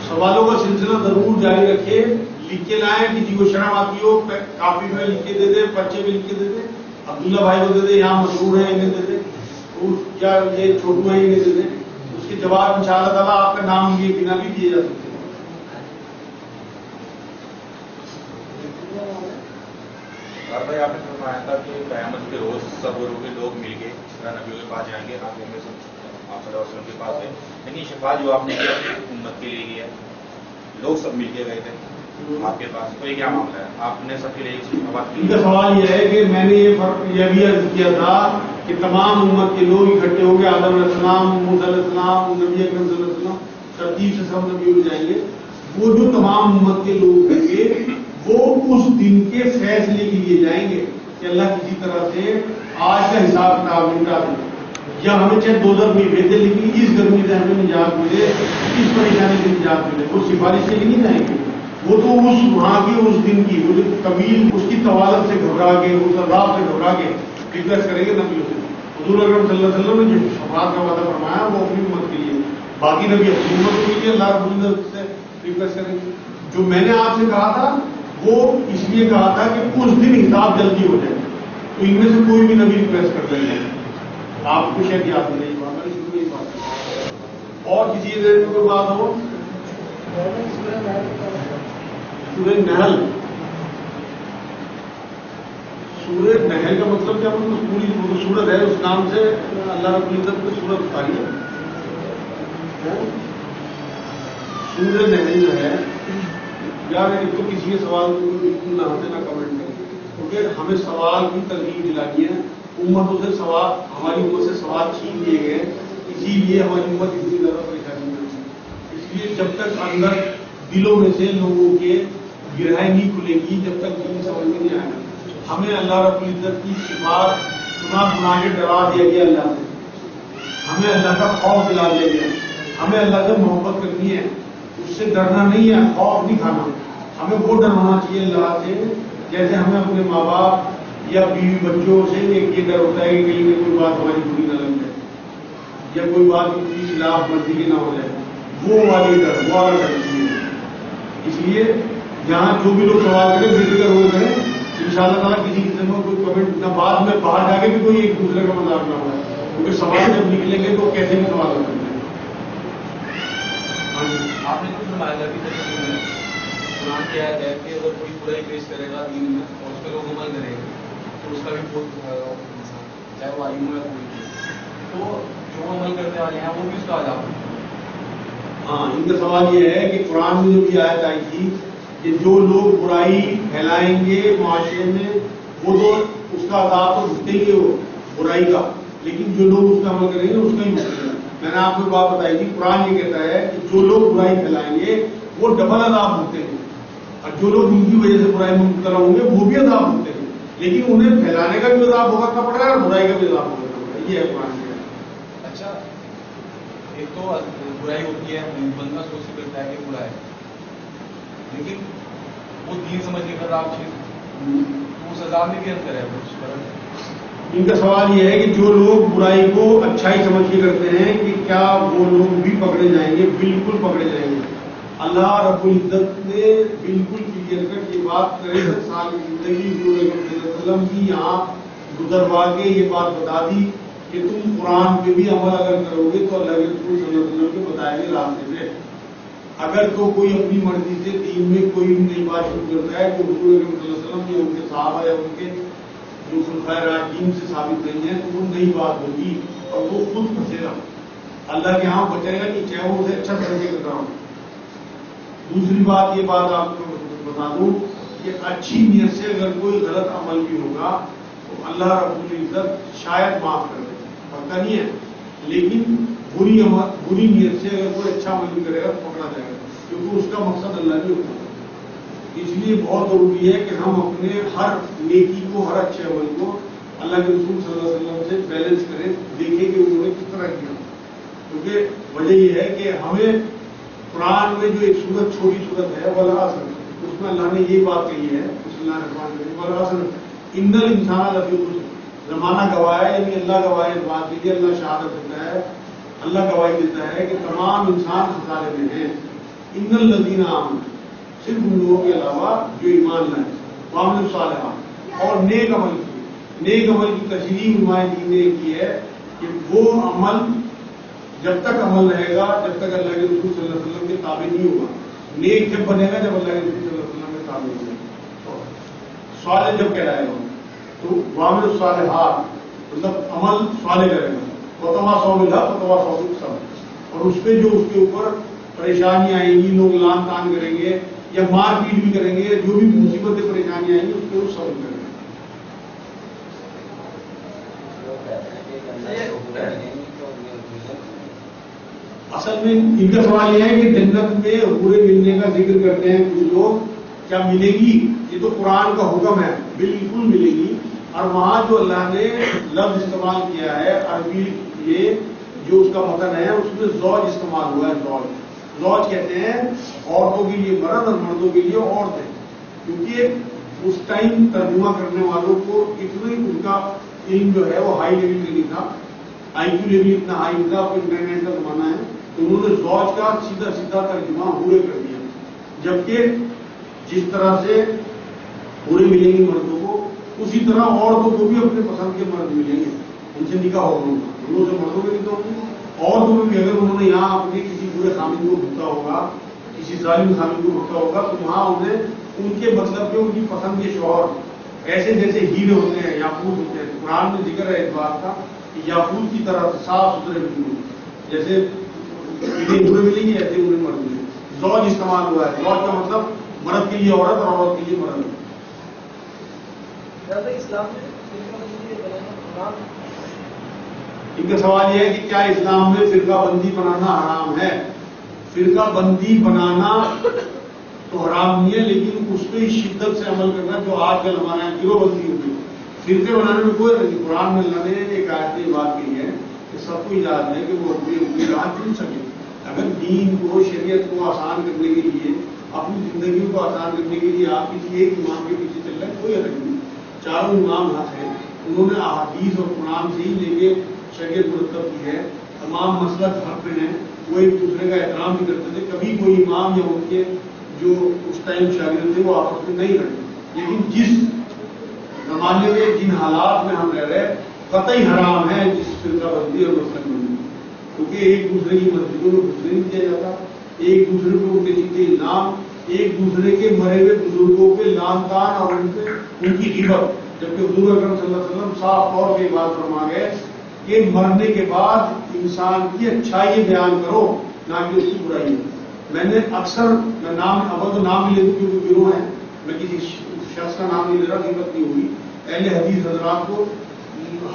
سوالوں کا سلسلہ ضرور جاری رکھے، لکھ کے لائیں، کسی کو شرم آتی ہو کاپی میں لکھ کے دے دے، پرچے میں لکھ کے دے دے، عبداللہ بھائی کو دے دے، یہاں مشہور ہے انہیں دے دے، یا یہ چھوٹو ہے انہیں دے دے، اس کے جواب انشاءاللہ تعالیٰ آپ کا نام لیے بنا بھی دیے جا سکتے ہیں۔ بھائی آپ نے فرمایا تھا کہ قیامت کے روز سب لوگ مل کے نبیوں کے پاس جائیں گے، آپ میں سب آپ صلی اللہ علیہ وسلم کے پاس گئے، لیکن شفاعت جو آپ نے کیا امت کے لیے کی ہے، لوگ سب مل کے گئے تھے آپ کے پاس، تو یہ کیا معاملہ ہے؟ آپ نے سب کے لیے ان کا سوال یہ ہے کہ میں نے یہ بھی عرض کیا تھا کہ تمام امت کے لوگ اکٹھے ہو کے آدم علیہ السلام، موسیٰ علیہ السلام، نبی اکرم صلی اللہ علیہ وسلم ترتیب سے سب نبی ہو جائیں گے، وہ جو تمام امت کے لوگ ہوں گے وہ اس دن کے فیصلے کے لیے جائیں گے کہ اللہ کسی طرح سے آج کا حساب کتاب نمٹا دے، یا ہمیں چاہے دوزخ میں بھیج دے لیکن اس گرمی سے ہمیں نجات ملے، اس پریشانی سے نجات ملے، وہ سفارش کے لیے نہیں جائیں گے، وہ تو اس وہاں کی اس دن کی وہ جو طویل اس کی طوالت سے گھبرا کے، اس عذاب سے گھبرا کے ریکویسٹ کریں گے نبیوں سے۔ حضور اکرم صلی اللہ علیہ وسلم نے جو شفاعت کا وعدہ فرمایا وہ اپنی امت کے لیے، باقی نبی اپنی امت کے لیے اللہ رب العزت سے ریکویسٹ کریں گے۔ جو میں نے آپ سے کہا تھا وہ اس لیے کہا تھا کہ اس دن حساب جلدی ہو جائے، تو ان میں سے کوئی بھی نبی ریکویسٹ کر لیں گے، آپ کو شاید یاد نہیں بات ہے، شروع میں ہی بات۔ اور کسی ذہن میں کوئی بات ہو؟ سورہ نحل، سورہ نحل کا مطلب کیا؟ مطلب پوری سورت ہے، اس نام سے اللہ رب العزت نے سورت اتاری ہے۔ سورہ نحل جو ہے یار، ایک تو کسی کے سوال کو بالکل نہ ہنسے نہ کمنٹ کریں، کیونکہ ہمیں سوال کی ترغیب دلانی ہے، امتوں سے سوال، ہماری امت سے سوال چھین لیے گئے، اسی لیے ہماری امت اتنی زیادہ پریشانی میں ہے۔ اس لیے جب تک اندر دلوں میں سے لوگوں کے گرہیں نہیں کھلے گی، جب تک دین سمجھ میں نہیں آئے گا۔ ہمیں اللہ رب العزت کی صفات سنا کے ڈرا دیا گیا اللہ سے، ہمیں اللہ کا خوف دلا دیا گیا، ہمیں اللہ سے محبت کرنی ہے، اس سے ڈرنا نہیں ہے، خوف نہیں کھانا، ہمیں وہ ڈر ہونا چاہیے اللہ سے جیسے ہمیں اپنے ماں باپ یا بیوی بچوں سے ایک یہ ڈر ہوتا ہے کہ کہیں کوئی بات ہماری بری نہ لگ جائے یا کوئی بات ان کی خلاف مرضی کی نہ ہو جائے، وہ والی ڈر، وہ والا ڈر چاہیے۔ اس لیے یہاں جو بھی لوگ سوال کریں بے فکر ہو کریں، ان شاء اللہ تعالیٰ کسی قسم کا کوئی کمنٹ نہ، بعد میں باہر جا کے بھی کوئی ایک دوسرے کا مذاق نہ ہوا ہے، کیونکہ سوال جب نکلیں گے تو کیسے بھی سوال ہو سکتے ہیں۔ آپ نے کچھ فرمایا تھا کہ قرآن کی آیت ہے کہ اگر کوئی برائی پیش کرے گا دین میں اور اس پہ لوگ عمل کریں گے تو اس کا بھی بہت چاہے وہ عالم ہو یا کوئی بھی، تو جو عمل کرنے والے ہیں وہ بھی اس کا عذاب ہے۔ ہاں، ان کا سوال یہ ہے کہ قرآن میں جو بھی آیت آئی تھی کہ جو لوگ برائی پھیلائیں گے معاشرے میں وہ تو اس کا عذاب تو بھگتیں گے وہ برائی کا، لیکن جو لوگ اس کا عمل کریں گے اس کا ہی بھگتیں گے۔ میں نے آپ کو بات بتائی تھی، قرآن یہ کہتا ہے کہ جو لوگ برائی پھیلائیں گے وہ ڈبل عذاب بھگتیں گے، اور جو لوگ ان کی وجہ سے برائی میں مبتلا ہوں گے وہ بھی عذاب بھگتیں گے، لیکن انہیں پھیلانے کا بھی عذاب بھگتنا پڑ رہا ہے اور برائی کا بھی عذاب بھگتنا پڑ رہا ہے۔ یہ ہے قرآن کی۔ اچھا، ایک تو برائی ہوتی ہے، بندہ سوچ کرتا ہے کہ برا ہے، لیکن وہ دین سمجھ کے کر رہا چیز، تو اس عذاب میں بھی انتر ہے کچھ فرق ہے۔ ان کا سوال یہ ہے کہ جو لوگ برائی کو اچھائی سمجھ کے کرتے ہیں کہ کیا وہ لوگ بھی پکڑے جائیں گے؟ بالکل پکڑے جائیں گے۔ اللہ رب العزت نے بالکل کلیئر کٹ یہ بات 63 سال کی زندگی حضور اکرم صلی اللہ علیہ وسلم کی یہاں گزروا کے یہ بات بتا دی کہ تم قرآن پہ بھی عمل اگر کرو گے تو اللہ کے رسول صلی اللہ علیہ وسلم کے بتائے گئے راستے پہ، اگر تو کوئی اپنی مرضی سے دین میں کوئی نئی بات شروع کرتا ہے تو حضور اکرم صلی اللہ علیہ وسلم یا ان کے صحابہ یا ان کے جو خلفائے راشدین سے ثابت نہیں ہے تو وہ نئی بات ہوگی اور وہ خود پھنسے گا، اللہ کے ہاں بچے گا نہیں، چاہے وہ اسے اچھا سمجھے کر رہا ہوں۔ دوسری بات، یہ بات آپ کو بتا دوں کہ اچھی نیت سے اگر کوئی غلط عمل بھی ہوگا تو اللہ رب العزت شاید معاف کر دے، پکا نہیں ہے، لیکن بری نیت سے اگر کوئی اچھا عمل بھی کرے گا تو پکڑا جائے گا، کیونکہ اس کا مقصد اللہ نہیں ہوتا۔ اس لیے بہت ضروری ہے کہ ہم اپنے ہر نیکی کو، ہر اچھے عمل کو اللہ کے رسول صلی اللہ علیہ وسلم سے بیلنس کریں، دیکھیں کہ انہوں نے کس طرح کیا، کیونکہ وجہ یہ ہے کہ ہمیں قرآن میں جو ایک صورت، چھوٹی صورت ہے والعصر، اس میں اللہ نے یہ بات کہی ہے، بسم اللہ الرحمن الرحیم، والعصر ان الانسان لفی خسر، زمانہ گواہ ہے، یعنی اللہ گواہ اس بات کے لیے، اللہ شہادت دیتا ہے، اللہ گواہی دیتا ہے کہ تمام انسان خسارے میں ہیں، ان الذین آمنوا، صرف ان لوگوں کے علاوہ جو ایمان لائے، وعملوا الصالحات، اور نیک عمل کیے۔ نیک عمل کی تشریح علماء دین نے کی ہے کہ وہ عمل جب تک عمل رہے گا جب تک اللہ کے رسول صلی اللہ علیہ وسلم کے تابع نہیں ہوگا۔ نیک جب بنے گا جب اللہ کے رسول صلی اللہ علیہ وسلم کے تابع ہوگا، صالح جب کہلائے گا تو وعملوا الصالحات مطلب عمل صالح کرے گا، وتواصوا بالحق وتواصوا بالصبر، اور اس پہ جو اس کے اوپر پریشانیاں آئیں گی، لوگ لان تان کریں گے یا مار پیٹ بھی کریں گے، جو بھی مصیبتیں پریشانیاں آئیں گی اس پہ وہ صبر کریں گے۔ اصل میں ان کا سوال یہ ہے کہ جنت میں حوریں ملنے کا ذکر کرتے ہیں کچھ لوگ، کیا ملے گی؟ یہ تو قرآن کا حکم ہے، بالکل ملے گی۔ اور وہاں جو اللہ نے لفظ استعمال کیا ہے عربی، یہ جو اس کا متن ہے اس میں زوج استعمال ہوا ہے۔ زوج، زوج کہتے ہیں عورتوں کے لیے مرد اور مردوں کے لیے عورتیں، کیونکہ اس ٹائم ترجمہ کرنے والوں کو اتنا ان کا علم جو ہے وہ ہائی لیول کا نہیں تھا، آئی کیو لیول اتنا ہائی نہیں تھا، انٹرنیٹ کا زمانہ ہے، تو انہوں نے زوج کا سیدھا سیدھا ترجمہ حوریں کر دیا۔ جبکہ جس طرح سے حوریں ملیں گی مردوں کو، اسی طرح عورتوں کو بھی اپنے پسند کے مرد ملیں گے، ان سے نکاح ہوگا، انہوں سے مردوں کے نکاح ہوگی۔ عورتوں میں بھی اگر انہوں نے یہاں اپنے کسی برے خامد کو بھوکا ہوگا، کسی ظالم خامد کو بھوکا ہوگا، تو وہاں انہیں ان کے مطلب کے ان کی پسند کے شوہر ایسے جیسے ہیرے ہوتے ہیں، یاقوت ہوتے ہیں۔ قرآن میں ذکر ہے اس بات کا کہ یاقوت کی طرح صاف ستھرے بالکل جیسے انہیں برے ملیں گے ایسے انہیں مرد ملیں گے۔ زوج استعمال ہوا ہے، زوج کا مطلب مرد کے لیے عورت اور عورت کے لیے مرد۔ ان کا سوال یہ ہے کہ کیا اسلام میں فرقہ بندی بنانا حرام ہے؟ فرقہ بندی بنانا تو حرام نہیں ہے، لیکن اس پہ شدت سے عمل کرنا جو آج کل ہمارے یہاں گروہ بندی ہوتی ہے۔ فرقے بنانے میں کوئی نہیں۔ قرآن میں اللہ نے ایک آیت میں بات کی ہے کہ سب کو اجازت ہے کہ وہ اپنی راہ چن سکے۔ اگر دین کو، شریعت کو آسان کرنے کے لیے، اپنی زندگی کو آسان کرنے کے لیے آپ کسی ایک امام کے پیچھے چل رہے ہیں، کوئی حرج نہیں۔ چاروں امام حق ہیں، انہوں نے احادیث اور قرآن سے ہی لے کے شریعت مرتب کی ہے۔ تمام مسلک حق پہ ہیں، وہ ایک دوسرے کا احترام بھی کرتے تھے۔ کبھی کوئی امام یا ان کے جو اس ٹائم شاگرد تھے وہ آپس میں نہیں لڑتے۔ لیکن جس زمانے میں، جن حالات میں ہم رہ رہے، قطعی حرام ہے جس فرقہ بندی اور مسلک بندی، کیونکہ ایک دوسرے کی مسجدوں میں گھسنے نہیں دیا جاتا، ایک دوسرے کو الٹے سیدھے الزام، ایک دوسرے کے مرے ہوئے بزرگوں پہ لعن طعن اور ان کی غیبت۔ جبکہ حضور اکرم صلی اللہ علیہ وسلم صاف طور پہ بات فرما گئے کہ مرنے کے بعد انسان کی اچھائی بیان کرو، نہ کہ اس کی برائی۔ میں نے اکثر، میں نام اب تو نام نہیں لیتا کیونکہ گروہ ہے، میں کسی شخص کا نام نہیں لے رہا، غیبت نہیں ہوگی۔ اہل حدیث حضرات کو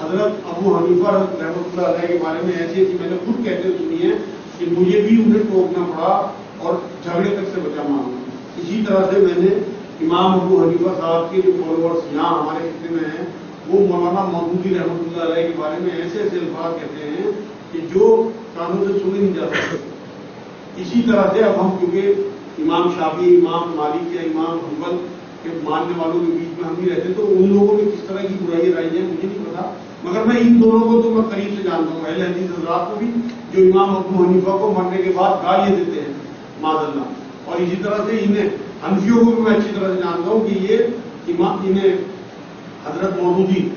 حضرت ابو حنیفہ رحمۃ اللہ علیہ کے بارے میں ایسی ایسی میں نے خود کہتے سنی ہے کہ مجھے بھی انہیں ٹوکنا پڑا اور جھگڑے تک سے بچا مانگا۔ اسی طرح سے میں نے امام ابو حنیفہ صاحب کے جو فالوورس یہاں ہمارے خطے میں ہیں، وہ مولانا مودودی رحمۃ اللہ علیہ کے بارے میں ایسے ایسے الفاظ کہتے ہیں کہ جو کانوں سے سنے نہیں جا سکتے۔ اسی طرح سے اب ہم کیونکہ امام شافعی، امام مالک یا امام حنبل کے ماننے والوں کے بیچ میں ہم بھی رہتے، تو ان لوگوں میں کس طرح کی برائی رائی ہے مجھے نہیں پتا، مگر میں ان دونوں کو تو میں قریب سے جانتا ہوں، اہل حدیث حضرات کو بھی، جو امام ابو حنیفہ کو مرنے کے بعد گالیاں دیتے ہیں معاذ اللہ، اور اسی طرح سے انہیں حنفیوں کو بھی میں اچھی طرح سے جانتا ہوں کہ یہ امام انہیں حضرت مودودی،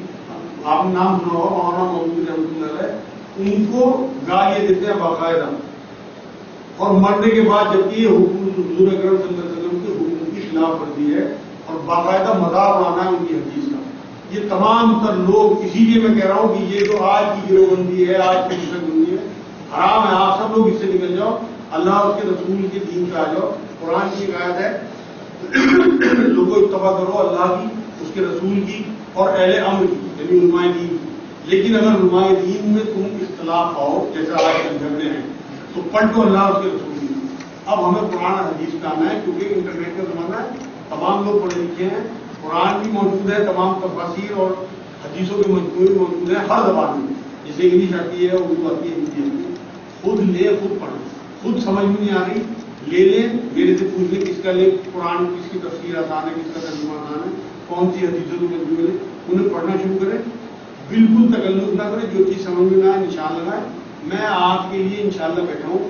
آپ نے نام سنا ہوگا مولانا مودودی رحمۃ اللہ علیہ، ان کو گالیاں دیتے ہیں باقاعدہ، اور مرنے کے بعد جبکہ یہ حکم حضور اکرم صلی اللہ علیہ وسلم کے حکم کی خلاف ورزی ہے اور باقاعدہ مذاق اڑانا ہے ان کی حدیث کا۔ یہ تمام تر لوگ، اسی لیے میں کہہ رہا ہوں کہ یہ جو آج کی گروہ بندی ہے، آج کی مسلک بندی ہے، حرام ہے۔ آپ سب لوگ اس سے نکل جاؤ، اللہ اس کے رسول کے دین پہ آ جاؤ۔ قرآن کی ہدایت ہے لوگوں اتباع کرو اللہ کی، اس کے رسول کی اور اہل امر کی، یعنی علماء دین کی۔ لیکن اگر علماء دین میں تم اختلاف آؤ جیسا آج کل جھگڑے ہیں، تو پلٹو اللہ اس کے رسول کی۔ اب ہمیں قرآن حدیث پہ آنا ہے، کیونکہ انٹرنیٹ کا زمانہ ہے، تمام لوگ پڑھے لکھے ہیں، قرآن بھی موجود ہے، تمام تفاسیر اور حدیثوں کے مجموعے بھی موجود ہیں ہر زبان میں، جیسے انگلش آتی ہے، اردو آتی ہے، ہندی آتی ہے۔ خود لے، خود پڑھیں، خود سمجھ میں نہیں آ رہی لے لیں، میرے سے پوچھ لیں کس کا لے قرآن، کس کی تفسیر آسان ہے، کس کا ترجمہ آسان ہے، کون سی حدیثوں کے مجموعے ہیں، انہیں پڑھنا شروع کریں، بالکل تکلف نہ کریں، جو چیز سمجھ میں نہ آئے نشان لگائیں۔ میں آپ کے لیے انشاءاللہ بیٹھا ہوں،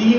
3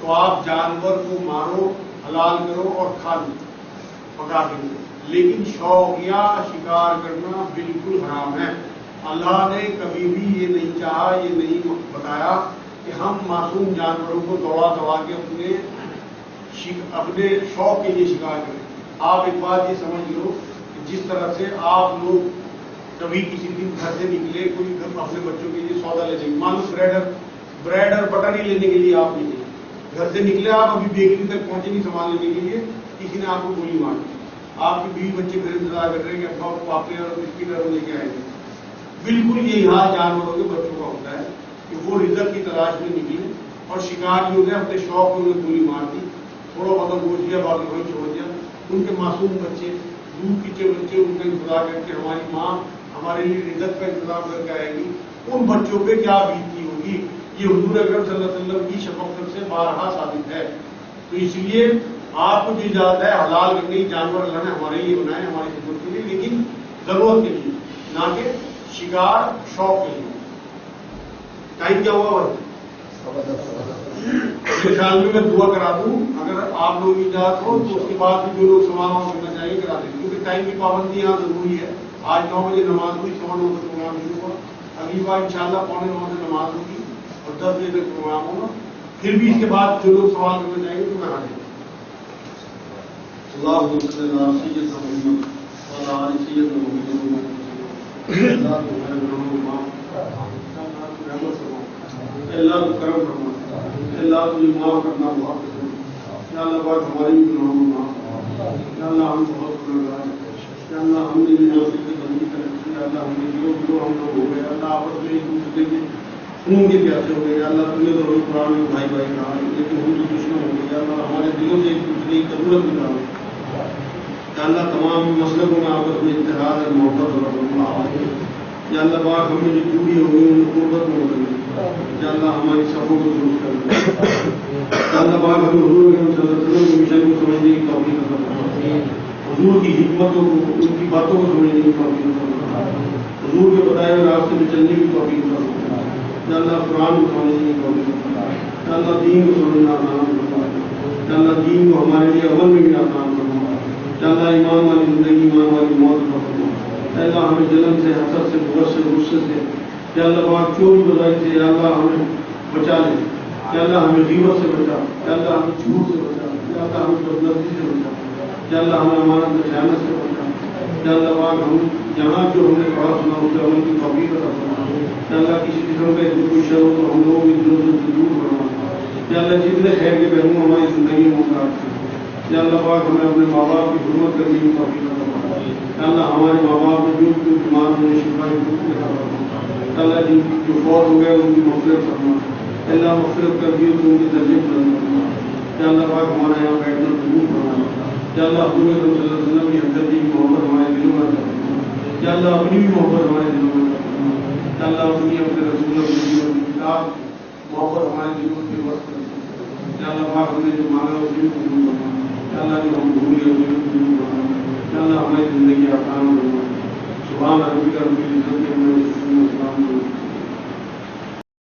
تو آپ جانور کو مارو، حلال کرو اور کھا لو پکا کے، لیکن شوقیہ شکار کرنا بالکل حرام ہے۔ اللہ نے کبھی بھی یہ نہیں چاہا، یہ نہیں بتایا کہ ہم معصوم جانوروں کو دوڑا دوڑا کے اپنے شوق کے لیے شکار کریں۔ آپ ایک بات یہ سمجھ لو کہ جس طرح سے آپ لوگ کبھی کسی دن گھر سے نکلے، کوئی اپنے بچوں کے لیے سودا لینے، مان لو بریڈ اور بٹر ہی لینے کے لیے آپ نکلے، گھر سے نکلے، آپ ابھی بیکری تک پہنچے نہیں سامان لینے کے لیے، کسی نے آپ کو گولی مار دی، آپ کی بیوی بچے گھر انتظار کر رہے ہیں کہ ابا پاپے اور بسکٹ اور لے کے آئیں گے۔ بالکل یہی حال جانوروں کے بچوں کا ہوتا ہے کہ وہ رزق کی تلاش میں نکلے اور شکار جو ہے اپنے شوق میں انہیں گولی مار دی، تھوڑا بہت گوشت دیا، باقی وہی چھوڑ دیا۔ ان کے معصوم بچے، دودھ پیچھے بچے، ان کا انتظار کر کے ہماری ماں ہمارے لیے رزق کا انتظام کر کے آئے گی، ان بچوں پہ کیا بیتتی ہوگی؟ یہ حضور اکرم صلی اللہ علیہ وسلم کی شفقت سے بارہا ثابت ہے۔ تو اس لیے آپ کو جو اجازت ہے حلال کرنے کی، جانور اللہ نے ہمارے لیے بنائے، ہماری خدمت کے لیے، لیکن ضرورت کے لیے، نہ کہ شکار شوق کے لیے۔ ٹائم کیا ہوا بھائی؟ میرے خیال میں دعا کرا دوں، اگر آپ لوگوں کی اجازت ہو تو اس کے بعد بھی جو لوگ سوال کرنا چاہیے کرا دیں، کیونکہ ٹائم کی پابندی یہاں ضروری ہے۔ آج 9 بجے نماز ہوئی، 9 بجے پروگرام شروع ہوا، اگلی بار انشاءاللہ 9:15 بجے نماز ہوگی اور 10 بجے تک پروگرام ہوگا۔ پھر بھی اس کے بعد جو لوگ سوال کرنا چاہیں گے تو کرا دیں۔ اللہم صلی علی سیدنا محمد وعلی آل سیدنا محمد۔ اللہ کو کرم فرما، اللہ تجھے معاف کرنا بہت پسند ہے۔ یا اللہ پاک ہماری بھی گناہوں کو معاف کرنا، یا اللہ ہم بہت گناہگار ہیں، یا اللہ ہم نے بھی نافرمانی کی بندی کر رکھی ہے، اللہ ہم نے جو ہم لوگ ہو گئے، اللہ آپس میں ایک دوسرے کے خون کے پیاسے ہو گئے، اللہ تم نے تو روز قرآن میں بھائی بھائی کہا، لیکن ہم تو دشمن ہو گئے، اللہ ہمارے دلوں سے ایک دوسرے کی ضرورت نکالو، یا اللہ تمام مسلکوں میں آپس میں اتحاد اور محبت اور یا اللہ پاک ہم نے جو چوری ہو گئی ان کو قربت میں ہو گئی، یا اللہ ہماری صفوں کو درست کر دے، یا اللہ پاک ہمیں حضور صلی اللہ علیہ وسلم کے مشن کو سمجھنے کی توفیق عطا فرما، حضور کی حکمتوں کو، ان کی باتوں کو سمجھنے کی توفیق عطا فرما، حضور کے بتائے ہوئے راستے میں چلنے کی توفیق عطا فرما، یا اللہ قرآن کو سمجھنے کی توفیق عطا فرما، یا اللہ دین کو سمجھنا آسان فرما، یا اللہ دین کو ہمارے لیے عمل میں بھی آسان فرما، یا اللہ ایمان والی زندگی، ایمان والی موت عطا فرما، یا اللہ ہمیں جلن سے، حسد سے، بغض سے، غصے سے، یا اللہ پاک چوری برائی سے، یا اللہ ہمیں بچا لے، یا اللہ ہمیں غیبت سے بچا، یا اللہ ہمیں جھوٹ سے بچا، یا اللہ ہمیں بدنظری سے بچا، یا اللہ ہمیں امانت میں خیانت سے بچا، یا اللہ پاک ہم جہاں جو ہم نے پڑھا سنا اس سے عمل کی توفیق عطا فرما، یا اللہ کسی قسم کا کوئی شر ہو تو ہم لوگوں کی دلوں سے دور فرما، یا اللہ جتنے خیر کے پہلو ہماری زندگی میں مقرر کرے، یا اللہ پاک ہمیں اپنے ماں باپ کی حرمت کرنے کی توفیق عطا فرما، یا اللہ ہمارے ماں باپ میں جو بیمار ہوئے شفا اللہ جن جو فوت ہو گئے ان کی مغفرت فرما، اللہ مغفرت کر دیے تو ان کے درجے بلند فرما، یا اللہ پاک ہمارے یہاں بیٹھنا قبول فرما، یا اللہ حضور صلی اللہ علیہ وسلم کی ہمدردی کی محبت ہمارے دلوں میں عطا فرما، یا اللہ اپنی بھی محبت ہمارے دلوں میں عطا فرما، یا اللہ اپنی اپنے رسول اپنی کتاب محبت ہمارے دلوں میں وسط کرنا، یا اللہ پاک ہم نے جو مانگا اس بھی قبول فرما، یا اللہ جو ہم بھول گئے اس بھی قبول فرما، یا اللہ ہماری زندگی آسان فرما۔ سبحان ربک رب العزت عما یصفون، وسلام علی المرسلین۔